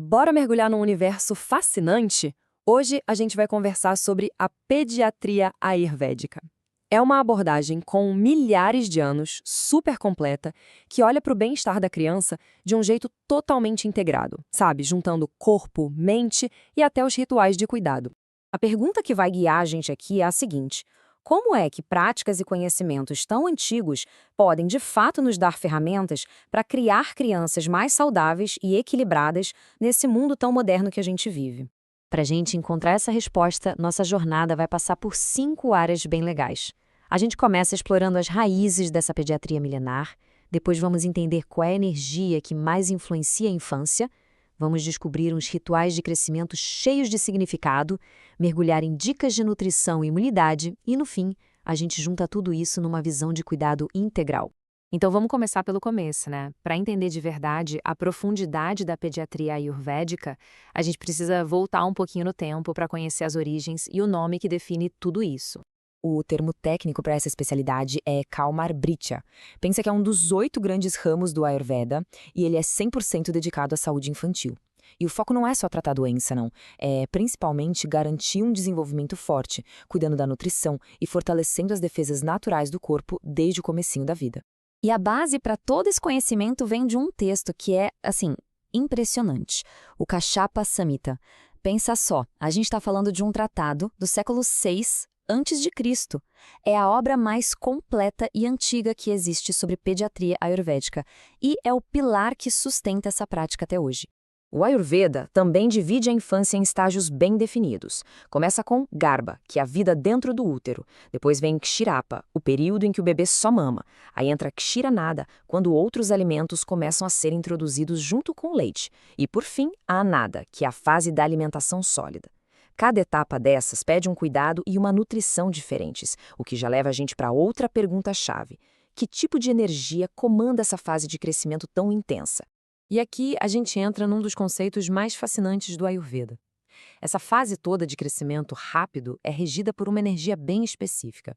Bora mergulhar num universo fascinante? Hoje a gente vai conversar sobre a pediatria ayurvédica. É uma abordagem com milhares de anos, super completa, que olha para o bem-estar da criança de um jeito totalmente integrado, sabe? Juntando corpo, mente e até os rituais de cuidado. A pergunta que vai guiar a gente aqui é a seguinte: como é que práticas e conhecimentos tão antigos podem de fato nos dar ferramentas para criar crianças mais saudáveis e equilibradas nesse mundo tão moderno que a gente vive? Para a gente encontrar essa resposta, nossa jornada vai passar por 5 áreas bem legais. A gente começa explorando as raízes dessa pediatria milenar, depois vamos entender qual é a energia que mais influencia a infância. Vamos descobrir uns rituais de crescimento cheios de significado, mergulhar em dicas de nutrição e imunidade e, no fim, a gente junta tudo isso numa visão de cuidado integral. Então vamos começar pelo começo, né? Para entender de verdade a profundidade da pediatria ayurvédica, a gente precisa voltar um pouquinho no tempo para conhecer as origens e o nome que define tudo isso. O termo técnico para essa especialidade é Kaumarbricya. Pensa que é um dos 8 grandes ramos do Ayurveda e ele é 100% dedicado à saúde infantil. E o foco não é só tratar a doença, não. É principalmente garantir um desenvolvimento forte, cuidando da nutrição e fortalecendo as defesas naturais do corpo desde o comecinho da vida. E a base para todo esse conhecimento vem de um texto que é, impressionante. O Kashyapa Samhita. Pensa só, a gente está falando de um tratado do século VI antes de Cristo. É a obra mais completa e antiga que existe sobre pediatria ayurvédica e é o pilar que sustenta essa prática até hoje. O Ayurveda também divide a infância em estágios bem definidos. Começa com Garbha, que é a vida dentro do útero. Depois vem Kshirapa, o período em que o bebê só mama. Aí entra Kshiranada, quando outros alimentos começam a ser introduzidos junto com o leite. E por fim, a Anada, que é a fase da alimentação sólida. Cada etapa dessas pede um cuidado e uma nutrição diferentes, o que já leva a gente para outra pergunta-chave. Que tipo de energia comanda essa fase de crescimento tão intensa? E aqui a gente entra num dos conceitos mais fascinantes do Ayurveda. Essa fase toda de crescimento rápido é regida por uma energia bem específica.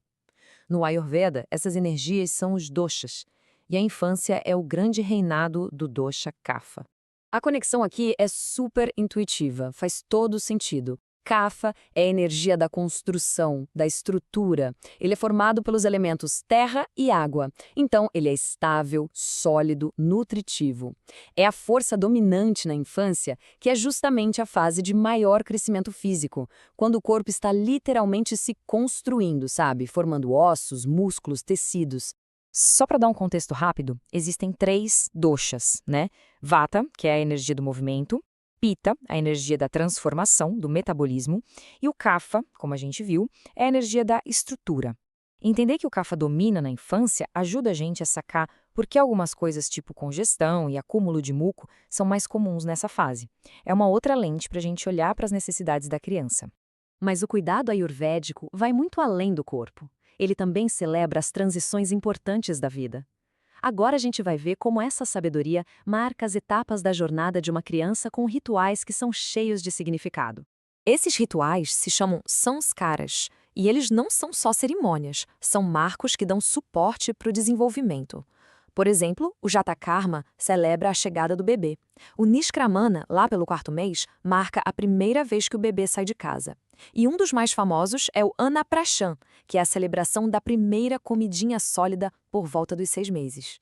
No Ayurveda, essas energias são os doshas, e a infância é o grande reinado do dosha Kapha. A conexão aqui é super intuitiva, faz todo sentido. Kapha é a energia da construção, da estrutura. Ele é formado pelos elementos terra e água. Então, ele é estável, sólido, nutritivo. É a força dominante na infância, que é justamente a fase de maior crescimento físico, quando o corpo está literalmente se construindo, sabe? Formando ossos, músculos, tecidos. Só para dar um contexto rápido, existem 3 doshas, né? Vata, que é a energia do movimento. Pitta, a energia da transformação, do metabolismo, e o Kapha, como a gente viu, é a energia da estrutura. Entender que o Kapha domina na infância ajuda a gente a sacar por que algumas coisas tipo congestão e acúmulo de muco são mais comuns nessa fase. É uma outra lente para a gente olhar para as necessidades da criança. Mas o cuidado ayurvédico vai muito além do corpo. Ele também celebra as transições importantes da vida. Agora a gente vai ver como essa sabedoria marca as etapas da jornada de uma criança com rituais que são cheios de significado. Esses rituais se chamam samskaras, e eles não são só cerimônias, são marcos que dão suporte para o desenvolvimento. Por exemplo, o Jatakarma celebra a chegada do bebê. O Nishkramana, lá pelo 4º mês, marca a primeira vez que o bebê sai de casa. E um dos mais famosos é o Annaprashan, que é a celebração da primeira comidinha sólida por volta dos 6 meses.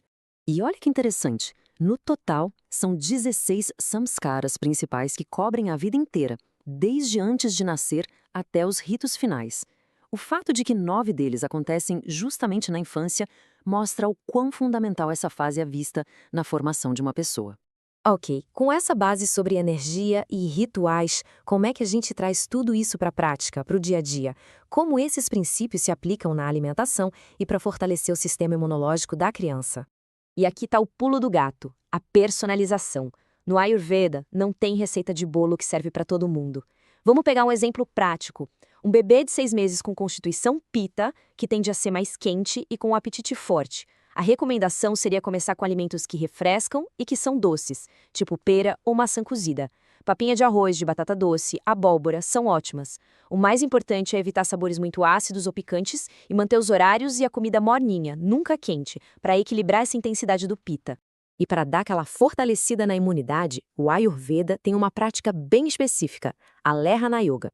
E olha que interessante, no total, são 16 samskaras principais que cobrem a vida inteira, desde antes de nascer até os ritos finais. O fato de que 9 deles acontecem justamente na infância mostra o quão fundamental essa fase é vista na formação de uma pessoa. Ok, com essa base sobre energia e rituais, como é que a gente traz tudo isso para a prática, para o dia a dia? Como esses princípios se aplicam na alimentação e para fortalecer o sistema imunológico da criança? E aqui está o pulo do gato, a personalização. No Ayurveda, não tem receita de bolo que serve para todo mundo. Vamos pegar um exemplo prático. Um bebê de 6 meses com constituição Pitta, que tende a ser mais quente e com um apetite forte. A recomendação seria começar com alimentos que refrescam e que são doces, tipo pera ou maçã cozida. Papinha de arroz, de batata doce, abóbora são ótimas. O mais importante é evitar sabores muito ácidos ou picantes e manter os horários e a comida morninha, nunca quente, para equilibrar essa intensidade do Pitta. E para dar aquela fortalecida na imunidade, o Ayurveda tem uma prática bem específica, a Lerhana Yoga.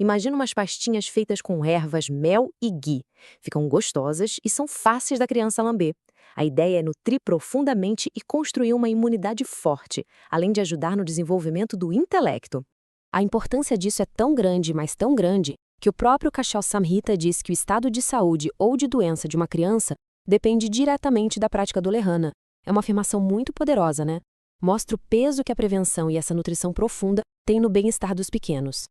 Imagina umas pastinhas feitas com ervas, mel e ghee. Ficam gostosas e são fáceis da criança lamber. A ideia é nutrir profundamente e construir uma imunidade forte, além de ajudar no desenvolvimento do intelecto. A importância disso é tão grande, mas tão grande, que o próprio Kashal Samhita diz que o estado de saúde ou de doença de uma criança depende diretamente da prática do Lerhana. É uma afirmação muito poderosa, né? Mostra o peso que a prevenção e essa nutrição profunda têm no bem-estar dos pequenos.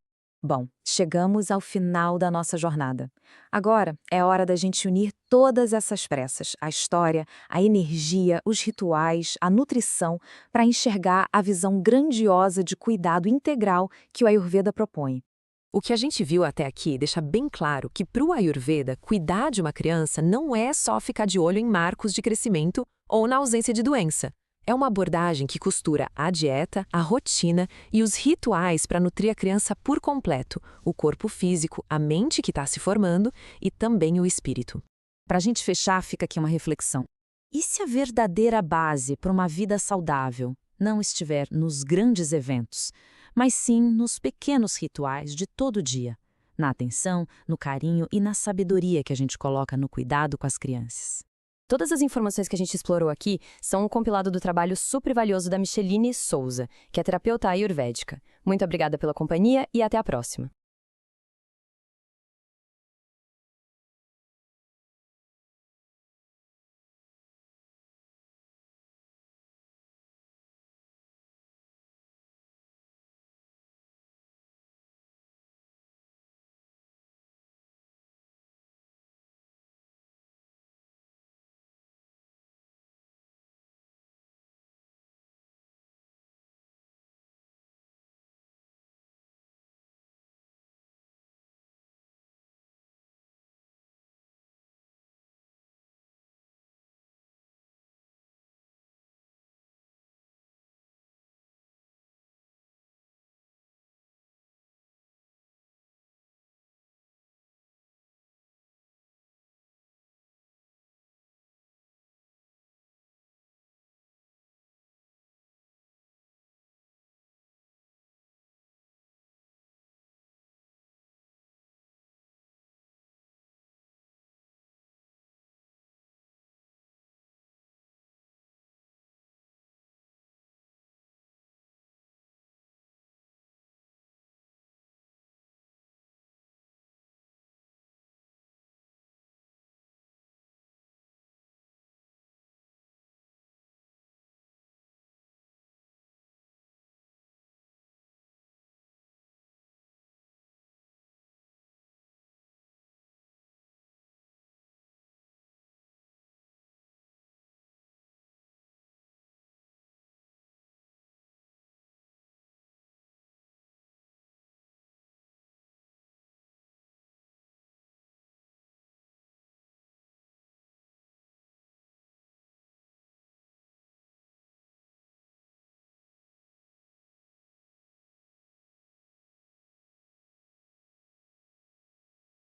Bom, chegamos ao final da nossa jornada. Agora é hora da gente unir todas essas peças, a história, a energia, os rituais, a nutrição, para enxergar a visão grandiosa de cuidado integral que o Ayurveda propõe. O que a gente viu até aqui deixa bem claro que, para o Ayurveda, cuidar de uma criança não é só ficar de olho em marcos de crescimento ou na ausência de doença. É uma abordagem que costura a dieta, a rotina e os rituais para nutrir a criança por completo, o corpo físico, a mente que está se formando e também o espírito. Para a gente fechar, fica aqui uma reflexão. E se a verdadeira base para uma vida saudável não estiver nos grandes eventos, mas sim nos pequenos rituais de todo dia, na atenção, no carinho e na sabedoria que a gente coloca no cuidado com as crianças? Todas as informações que a gente explorou aqui são um compilado do trabalho super valioso da Micheline Souza, que é terapeuta ayurvédica. Muito obrigada pela companhia e até a próxima.